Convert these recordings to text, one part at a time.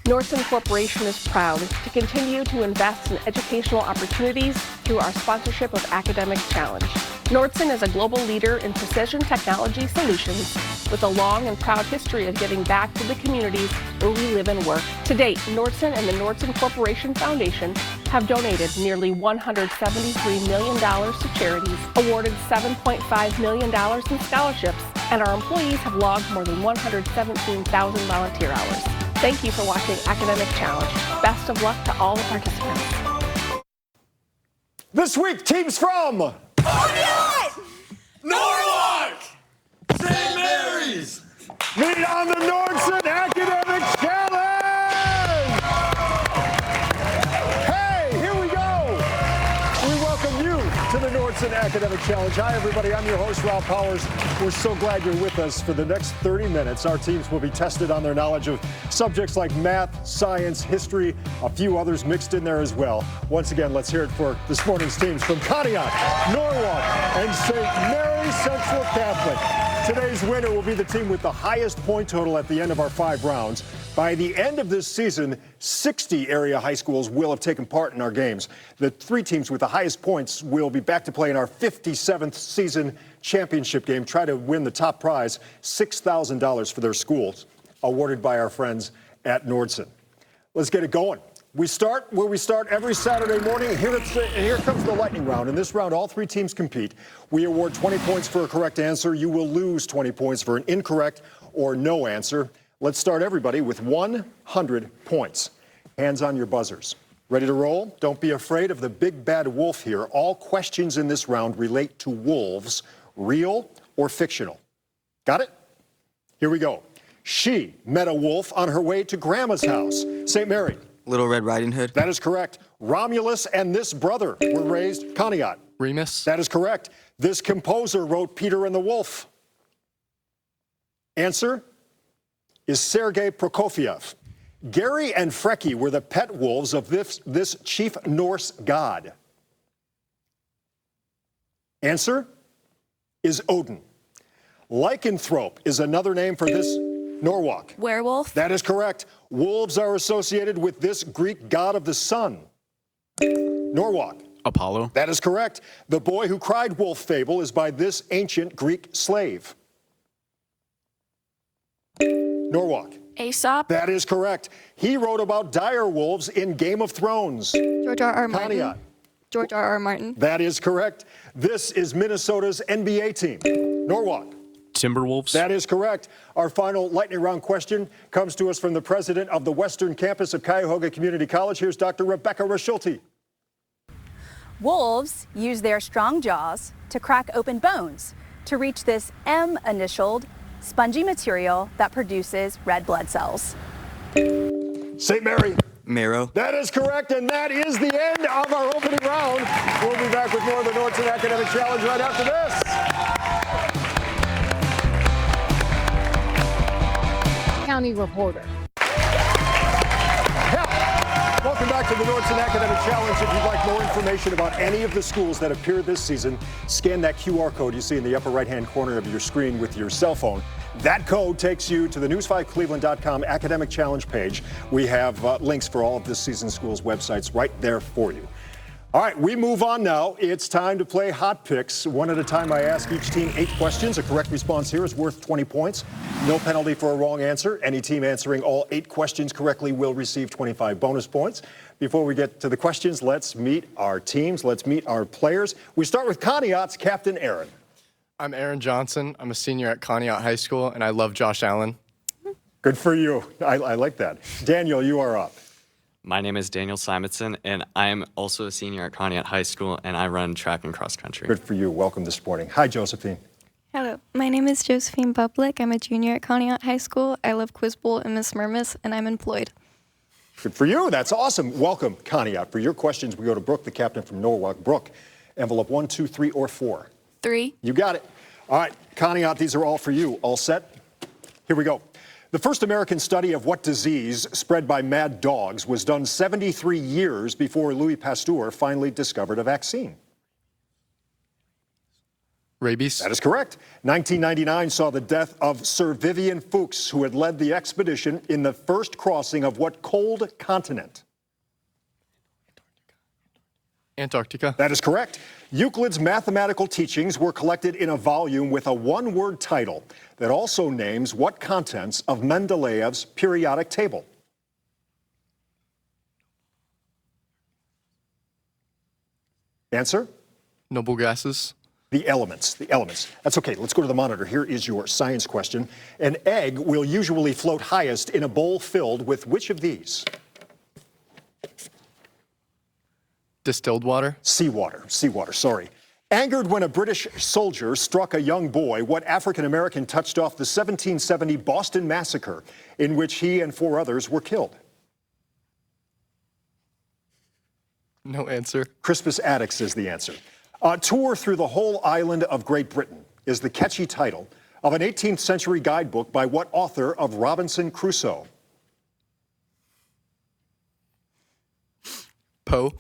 Nordson Corporation is proud to continue to invest in educational opportunities through our sponsorship of Academic Challenge. Nordson is a global leader in precision technology solutions with a long and proud history of giving back to the communities where we live and work. To date, Nordson and the Nordson Corporation Foundation have donated nearly $173 million to charities, awarded $7.5 million in scholarships, and our employees have logged more than 117,000 volunteer hours. Thank you for watching Academic Challenge. Best of luck to all the participants. This week, teams from Conneaut! Norwalk! St. Mary's! meet on the Nordson Academic Challenge! Hey, here we go! We welcome you to the Nordson Academic Challenge. Hi, everybody. I'm your host, Rob Powers. We're so glad you're with us. For the next 30 minutes, our teams will be tested on their knowledge of subjects like math, science, history, a few others mixed in there as well. Once again, let's hear it for this morning's teams from Conneaut, Norwalk, and St. Mary's Central Catholic. Today's winner will be the team with the highest point total at the end of our 5 rounds. By the end of this season, 60 area high schools will have taken part in our games. The 3 teams with the highest points will be back to play in our 57th season championship game. Try to win the top prize, $6,000 for their schools, awarded by our friends at Nordson. Let's get it going. We start where we start every Saturday morning. Here comes the lightning round. In this round, all 3 teams compete. We award 20 points for a correct answer. You will lose 20 points for an incorrect or no answer. Let's start everybody with 100 points. Hands on your buzzers. Ready to roll? Don't be afraid of the big bad wolf here. All questions in this round relate to wolves, real or fictional. Got it? Here we go. She met a wolf on her way to Grandma's house. St. Mary. Little Red Riding Hood. That is correct. Romulus and this brother were raised Conneaut. Remus. That is correct. This composer wrote Peter and the Wolf. Answer is Sergei Prokofiev. Gary and Freki were the pet wolves of this chief Norse god. Answer is Odin. Lycanthrope is another name for this Norwalk. Werewolf. That is correct. Wolves are associated with this Greek god of the sun. Norwalk. Apollo. That is correct. The boy who cried wolf fable is by this ancient Greek slave. Norwalk. Aesop. That is correct. He wrote about dire wolves in Game of Thrones. George R.R. Martin. Conneaut. George R.R. Martin. That is correct. This is Minnesota's NBA team. Norwalk. Timberwolves. That is correct. Our final lightning round question comes to us from the president of the Western Campus of Cuyahoga Community College. Here's Dr. Rebecca Raschulte. Wolves use their strong jaws to crack open bones to reach this M-initialed spongy material that produces red blood cells. St. Mary. Marrow. That is correct, and that is the end of our opening round. We'll be back with more of the Nordson Academic Challenge right after this. County reporter. Welcome back to the Nordson Academic Challenge. If you'd like more information about any of the schools that appear this season, scan that QR code you see in the upper right-hand corner of your screen with your cell phone. That code takes you to the news5cleveland.com Academic Challenge page. We have links for all of this season's schools' websites right there for you. All right, we move on now. It's time to play Hot Picks. One at a time, I ask each team 8 questions. A correct response here is worth 20 points. No penalty for a wrong answer. Any team answering all 8 questions correctly will receive 25 bonus points. Before we get to the questions, let's meet our teams. Let's meet our players. We start with Conneaut's Captain Aaron. I'm Aaron Johnson. I'm a senior at Conneaut High School, and I love Josh Allen. Good for you. I like that. Daniel, you are up. My name is Daniel Simonson, and I am also a senior at Conneaut High School, and I run track and cross country. Good for you. Welcome this morning. Hi, Josephine. Hello, my name is Josephine Bublik. I'm a junior at Conneaut High School. I love Quiz Bowl and Miss Murmis, and I'm employed. Good for you. That's awesome. Welcome, Conneaut. For your questions, we go to Brooke, the captain from Norwalk. Brooke, envelope 1, 2, 3, or 4? 3. You got it. All right, Conneaut, these are all for you. All set? Here we go. The first American study of what disease spread by mad dogs was done 73 years before Louis Pasteur finally discovered a vaccine. Rabies. That is correct. 1999 saw the death of Sir Vivian Fuchs, who had led the expedition in the first crossing of what cold continent? Antarctica. That is correct. Euclid's mathematical teachings were collected in a volume with a one-word title that also names what contents of Mendeleev's periodic table? Answer? Noble gases. The elements, the elements. That's okay. Let's go to the monitor. Here is your science question. An egg will usually float highest in a bowl filled with which of these? Distilled water. Seawater, sorry. Angered when a British soldier struck a young boy, what African American touched off the 1770 Boston Massacre in which he and 4 others were killed? No answer. Crispus Attucks is the answer. A tour through the whole island of Great Britain is the catchy title of an 18th century guidebook by what author of Robinson Crusoe? Poe.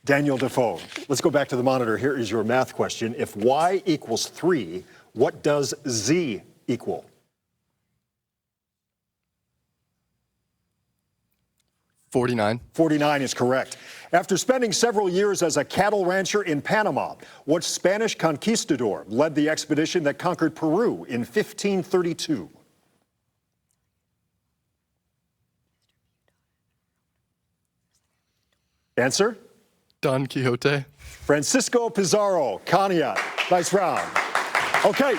Daniel Defoe. Let's go back to the monitor. Here is your math question. If y equals 3, what does z equal? 49. 49 is correct. After spending several years as a cattle rancher in Panama, what Spanish conquistador led the expedition that conquered Peru in 1532? Answer? Don Quixote. Francisco Pizarro, Conneaut. Nice round. Okay.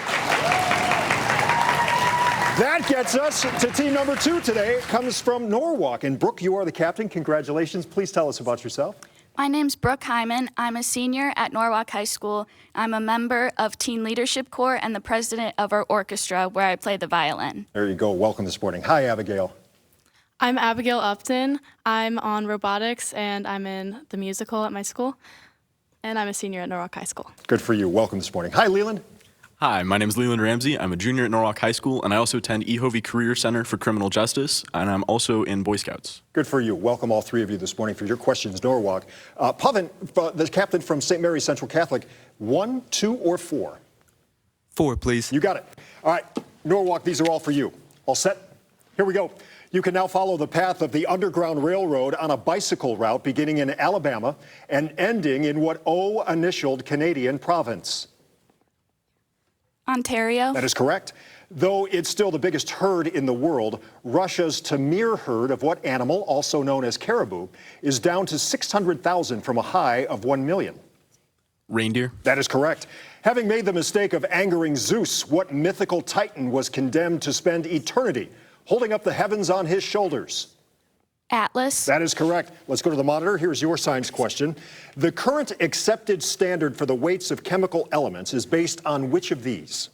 That gets us to team number 2 today. It comes from Norwalk. And Brooke, you are the captain. Congratulations. Please tell us about yourself. My name's Brooke Hyman. I'm a senior at Norwalk High School. I'm a member of Teen Leadership Corps and the president of our orchestra, where I play the violin. There you go. Welcome this morning. Hi, Abigail. I'm Abigail Upton. I'm on robotics, and I'm in the musical at my school. And I'm a senior at Norwalk High School. Good for you. Welcome this morning. Hi, Leland. Hi, my name is Leland Ramsey. I'm a junior at Norwalk High School, and I also attend EHOVE Career Center for Criminal Justice, and I'm also in Boy Scouts. Good for you. Welcome all 3 of you this morning for your questions, Norwalk. Pavan, the captain from St. Mary's Central Catholic, 1, 2, or 4? 4, please. You got it. All right, Norwalk, these are all for you. All set? Here we go. You can now follow the path of the Underground Railroad on a bicycle route beginning in Alabama and ending in what O-initialed Canadian province? Ontario. That is correct. Though it's still the biggest herd in the world, Russia's Tamir herd of what animal, also known as caribou, is down to 600,000 from a high of 1 million? Reindeer. That is correct. Having made the mistake of angering Zeus, what mythical titan was condemned to spend eternity holding up the heavens on his shoulders? Atlas. That is correct. Let's go to the monitor. Here's your science question. The current accepted standard for the weights of chemical elements is based on which of these?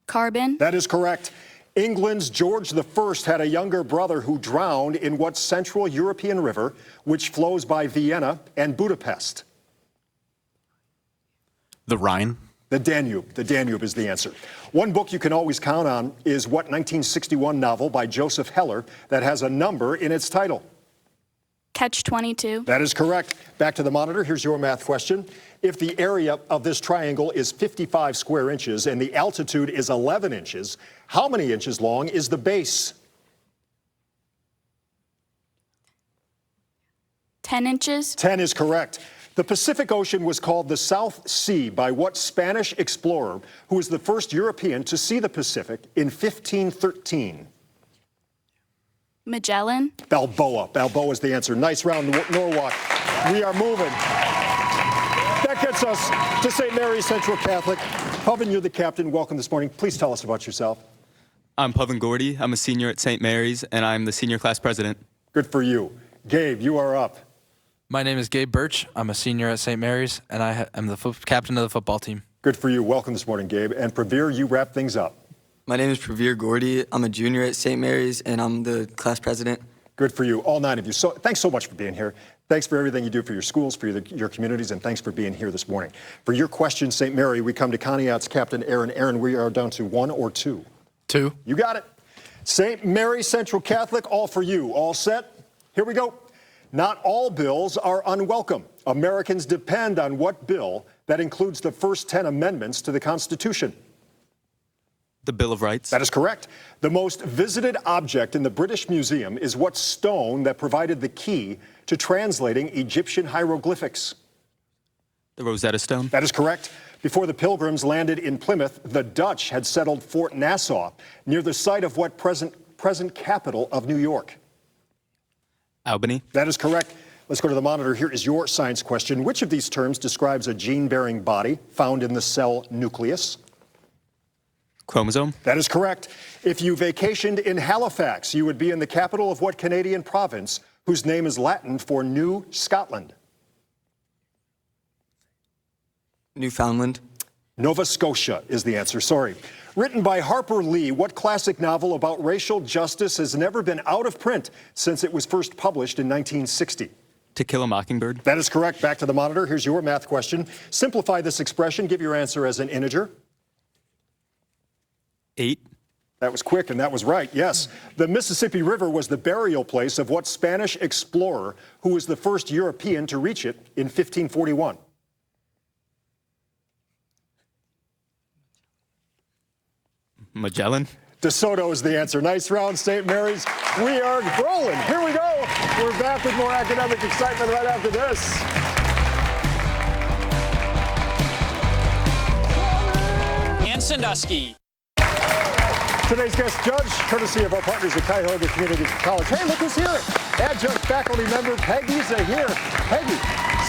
Carbon. That is correct. England's George I had a younger brother who drowned in what Central European river, which flows by Vienna and Budapest? The Rhine. The Danube. The Danube is the answer. One book you can always count on is what 1961 novel by Joseph Heller that has a number in its title? Catch-22. That is correct. Back to the monitor. Here's your math question. If the area of this triangle is 55 square inches and the altitude is 11 inches, how many inches long is the base? 10 inches. 10 is correct. The Pacific Ocean was called the South Sea by what Spanish explorer who was the first European to see the Pacific in 1513? Magellan. Balboa. Balboa is the answer. Nice round, Norwalk. We are moving. That gets us to St. Mary's Central Catholic. Pavan, you're the captain. Welcome this morning. Please tell us about yourself. I'm Pavan Gordy. I'm a senior at St. Mary's, and I'm the senior class president. Good for you. Gabe, you are up. My name is Gabe Birch. I'm a senior at St. Mary's, and I'm the captain of the football team. Good for you. Welcome this morning, Gabe. And Pravir, you wrap things up. My name is Pravir Gordy. I'm a junior at St. Mary's, and I'm the class president. Good for you, all 9 of you. So thanks so much for being here. Thanks for everything you do for your schools, for your communities, and thanks for being here this morning. For your question, St. Mary, we come to Conneaut's captain, Aaron. Aaron, we are down to 1 or 2? 2. You got it. St. Mary's Central Catholic, all for you. All set? Here we go. Not all bills are unwelcome. Americans depend on what bill that includes the first 10 amendments to the Constitution? The Bill of Rights. That is correct. The most visited object in the British Museum is what stone that provided the key to translating Egyptian hieroglyphics? The Rosetta Stone. That is correct. Before the Pilgrims landed in Plymouth, the Dutch had settled Fort Nassau near the site of what present capital of New York? Albany. That is correct. Let's go to the monitor. Here is your science question. Which of these terms describes a gene-bearing body found in the cell nucleus? Chromosome. That is correct. If you vacationed in Halifax, you would be in the capital of what Canadian province whose name is Latin for New Scotland? Newfoundland. Nova Scotia is the answer, sorry. Written by Harper Lee, what classic novel about racial justice has never been out of print since it was first published in 1960? To Kill a Mockingbird. That is correct. Back to the monitor. Here's your math question. Simplify this expression. Give your answer as an integer. 8. That was quick, and that was right, yes. The Mississippi River was the burial place of what Spanish explorer who was the first European to reach it in 1541? Magellan. DeSoto is the answer. Nice round, St. Mary's. We are rolling. Here we go. We're back with more academic excitement right after this. And Sandusky. Today's guest judge, courtesy of our partners at Cuyahoga Community College. Hey, look who's here. Adjunct faculty member Peggy's here. Peggy,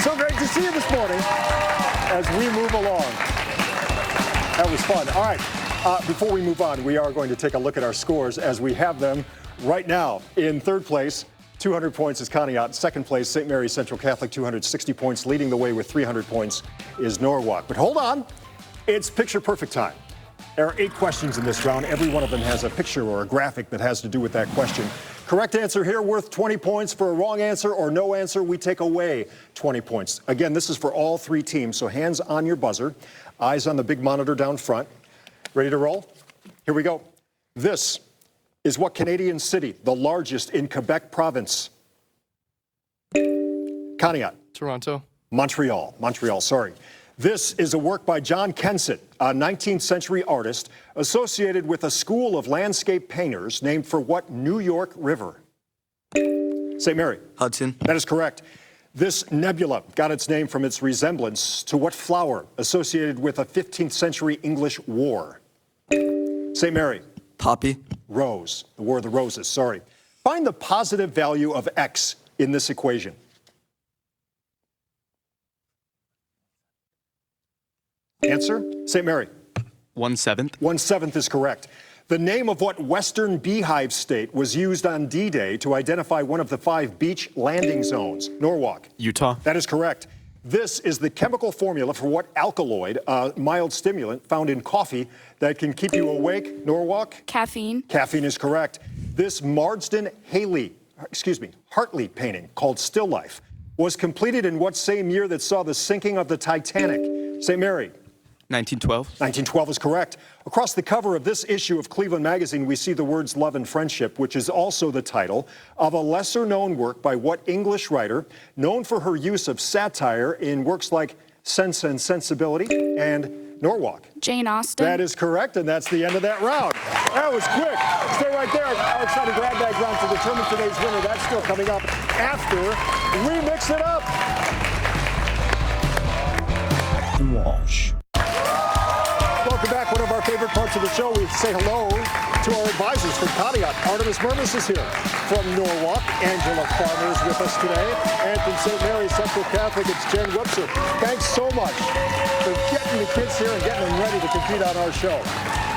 so great to see you this morning as we move along. That was fun. All right. Before we move on, we are going to take a look at our scores as we have them right now. In third place, 200 points is Conneaut. Second place, St. Mary's Central Catholic, 260 points. Leading the way with 300 points is Norwalk. But hold on, it's picture perfect time. There are 8 questions in this round. Every one of them has a picture or a graphic that has to do with that question. Correct answer here worth 20 points. For a wrong answer or no answer, we take away 20 points. Again, this is for all 3 teams, so hands on your buzzer, eyes on the big monitor down front. Ready to roll? Here we go. This is what Canadian city, the largest in Quebec province? Conneaut. Toronto. Montreal, sorry. This is a work by John Kensett, a 19th century artist associated with a school of landscape painters named for what New York River? St. Mary. Hudson. That is correct. This nebula got its name from its resemblance to what flower associated with a 15th century English war? St. Mary. Poppy. Rose. The War of the Roses, sorry. Find the positive value of x in this equation. Answer? St. Mary. 1/7. 1/7 is correct. The name of what Western Beehive state was used on D-Day to identify one of the 5 beach landing zones? Norwalk. Utah. That is correct. This is the chemical formula for what alkaloid, a mild stimulant found in coffee that can keep you awake? Norwalk. Caffeine. Caffeine is correct. This Marsden Hartley painting called Still Life was completed in what same year that saw the sinking of the Titanic? St. Mary. 1912. 1912 is correct. Across the cover of this issue of Cleveland Magazine, we see the words love and friendship, which is also the title of a lesser-known work by what English writer, known for her use of satire in works like Sense and Sensibility and Norwalk? Jane Austen. That is correct, and that's the end of that round. That was quick. Stay right there. Our exciting grab bag round to determine today's winner. That's still coming up after we mix it up. Walsh. Welcome back. One of our favorite parts of the show, we say hello to our advisors from Conneaut. Artemis Mermis is here from Norwalk. Angela Farmer is with us today. And from St. Mary's Central Catholic, it's Jen Wipser. Thanks so much for getting the kids here and getting them ready to compete on our show.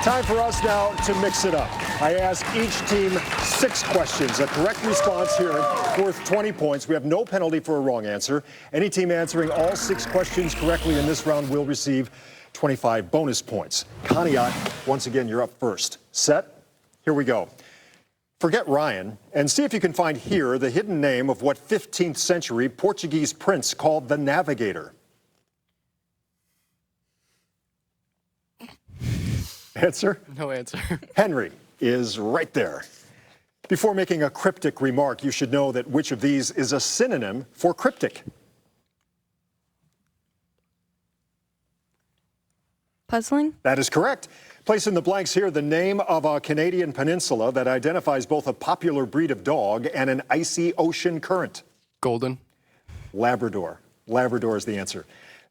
Time for us now to mix it up. I ask each team 6 questions. A correct response here worth 20 points. We have no penalty for a wrong answer. Any team answering all 6 questions correctly in this round will receive 25 bonus points. Conneaut, once again, you're up first. Set? Here we go. Forget Ryan and see if you can find here the hidden name of what 15th century Portuguese prince called the Navigator. Answer? No answer. Henry is right there. Before making a cryptic remark, you should know that which of these is a synonym for cryptic? Puzzling? That is correct. Place in the blanks here the name of a Canadian peninsula that identifies both a popular breed of dog and an icy ocean current. Golden. Labrador. Labrador is the answer.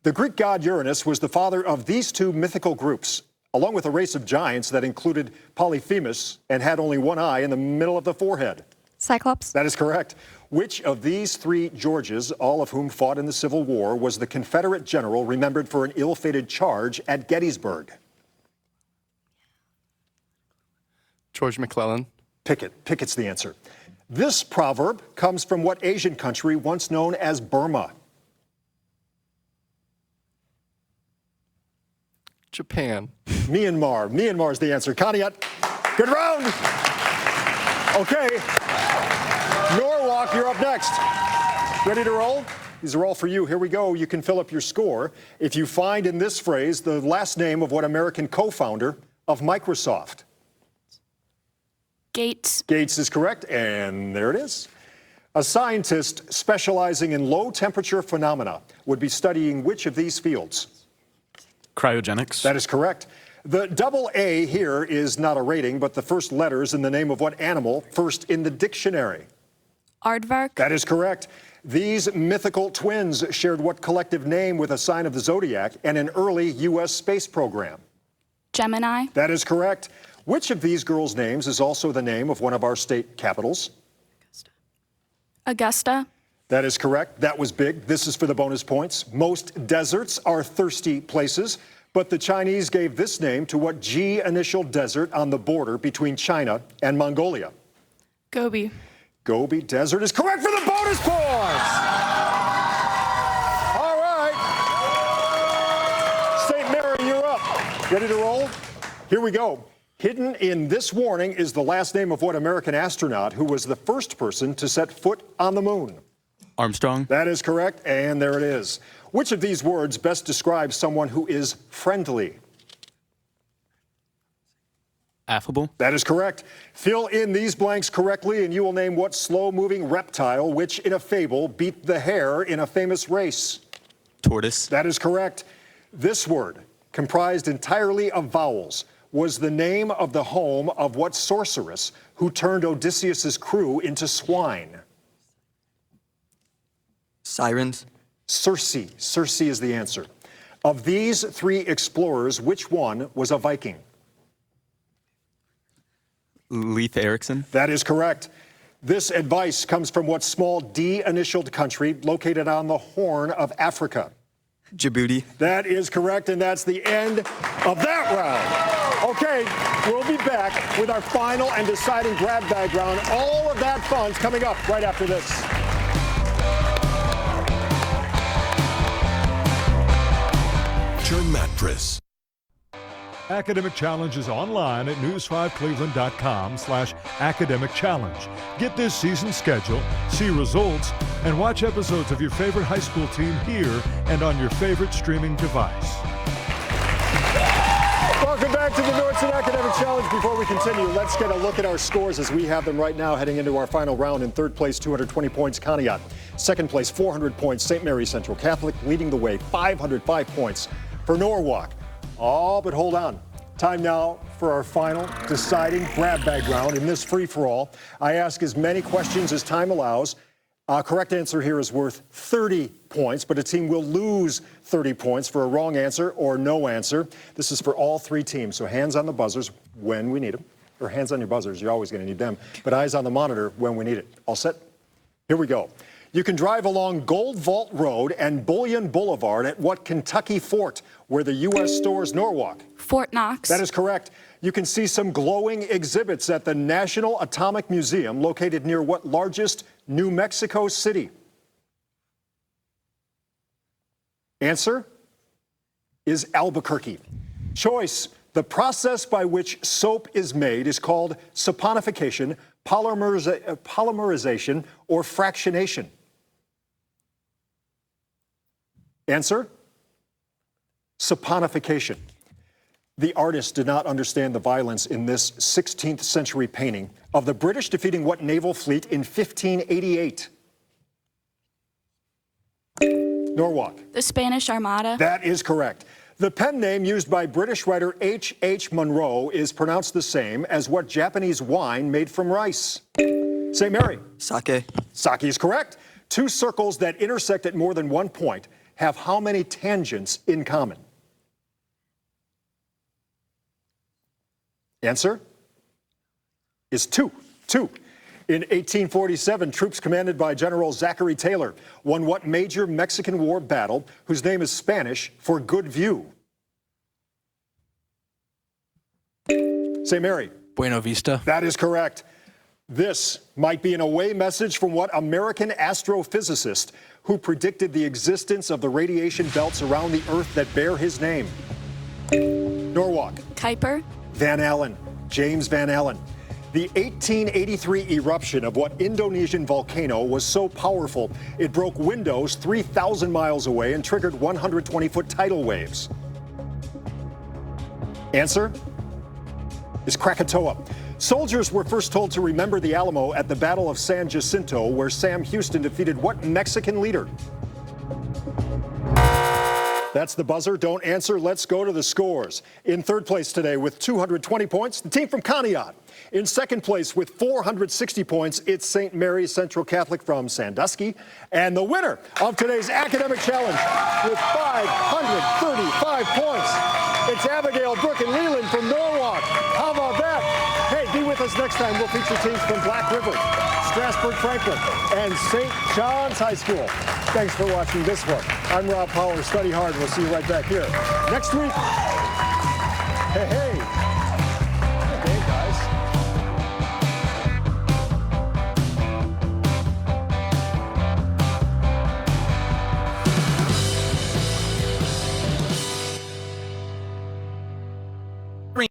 The Greek god Uranus was the father of these two mythical groups, along with a race of giants that included Polyphemus and had only one eye in the middle of the forehead. Cyclops? That is correct. Which of these three Georges, all of whom fought in the Civil War, was the Confederate general remembered for an ill-fated charge at Gettysburg? George McClellan. Pickett. Pickett's the answer. This proverb comes from what Asian country once known as Burma? Japan. Myanmar. Myanmar is the answer. Conneaut, good round. Okay. Norwalk, you're up next. Ready to roll? These are all for you. Here we go. You can fill up your score if you find in this phrase the last name of what American co-founder of Microsoft? Gates. Gates is correct, and there it is. A scientist specializing in low-temperature phenomena would be studying which of these fields? Cryogenics. That is correct. The double A here is not a rating, but the first letters in the name of what animal first in the dictionary? Aardvark. That is correct. These mythical twins shared what collective name with a sign of the zodiac and an early U.S. space program? Gemini. That is correct. Which of these girls' names is also the name of one of our state capitals? Augusta. That is correct. That was big. This is for the bonus points. Most deserts are thirsty places, but the Chinese gave this name to what G-initial desert on the border between China and Mongolia? Gobi. Gobi Desert is correct for the bonus points! All right. St. Mary, you're up. Ready to roll? Here we go. Hidden in this warning is the last name of what American astronaut who was the first person to set foot on the moon? Armstrong. That is correct, and there it is. Which of these words best describes someone who is friendly? Affable. That is correct. Fill in these blanks correctly, and you will name what slow-moving reptile, which in a fable beat the hare in a famous race? Tortoise. That is correct. This word, comprised entirely of vowels, was the name of the home of what sorceress who turned Odysseus's crew into swine? Sirens. Circe. Circe is the answer. Of these three explorers, which one was a Viking? Leif Erikson. That is correct. This advice comes from what small D-initialed country located on the Horn of Africa? Djibouti. That is correct, and that's the end of that round. Okay, we'll be back with our final and deciding grab bag round. All of that fun's coming up right after this. Mattress. Academic Challenge is online at news5cleveland.com/academic challenge. Get this season's schedule, see results, and watch episodes of your favorite high school team here and on your favorite streaming device. Welcome back to the Nordson Academic Challenge. Before we continue, let's get a look at our scores as we have them right now heading into our final round. In third place, 220 points, Conneaut. Second place, 400 points, St. Mary's Central Catholic. Leading the way, 505 points for Norwalk. Oh, but hold on. Time now for our final deciding grab bag round. In this free-for-all, I ask as many questions as time allows. Correct answer here is worth 30 points, but a team will lose 30 points for a wrong answer or no answer. This is for all three teams, so hands on the buzzers when we need them. Or hands on your buzzers, you're always going to need them, but eyes on the monitor when we need it. All set? Here we go. You can drive along Gold Vault Road and Bullion Boulevard at what Kentucky fort where the U.S. stores Norwalk? Fort Knox. That is correct. You can see some glowing exhibits at the National Atomic Museum located near what largest New Mexico city? Answer is Albuquerque. Choice. The process by which soap is made is called saponification, polymerization, or fractionation. Answer? Saponification. The artist did not understand the violence in this 16th century painting of the British defeating what naval fleet in 1588? Norwalk. The Spanish Armada. That is correct. The pen name used by British writer H.H. Munro is pronounced the same as what Japanese wine made from rice? St. Mary. Sake. Sake is correct. Two circles that intersect at more than 1 point have how many tangents in common? Answer is two. In 1847, troops commanded by General Zachary Taylor won what major Mexican War battle whose name is Spanish for good view? St. Mary. Buena Vista. That is correct. This might be an away message from what American astrophysicist who predicted the existence of the radiation belts around the Earth that bear his name? Norwalk. Kuiper. Van Allen. James Van Allen. The 1883 eruption of what Indonesian volcano was so powerful it broke windows 3,000 miles away and triggered 120-foot tidal waves? Answer is Krakatoa. Soldiers were first told to remember the Alamo at the Battle of San Jacinto, where Sam Houston defeated what Mexican leader? That's the buzzer. Don't answer. Let's go to the scores. In third place today with 220 points, the team from Conneaut. In second place with 460 points, it's St. Mary's Central Catholic from Sandusky. And the winner of today's academic challenge with 535 points, it's Abigail, Brooke, and Leland from Norwalk. How about that? Hey, be with us next time. We'll feature teams from Black River, Strasburg Franklin, and St. John's High School. Thanks for watching this one. I'm Rob Powers. Study hard. We'll see you right back here next week. Hey, hey.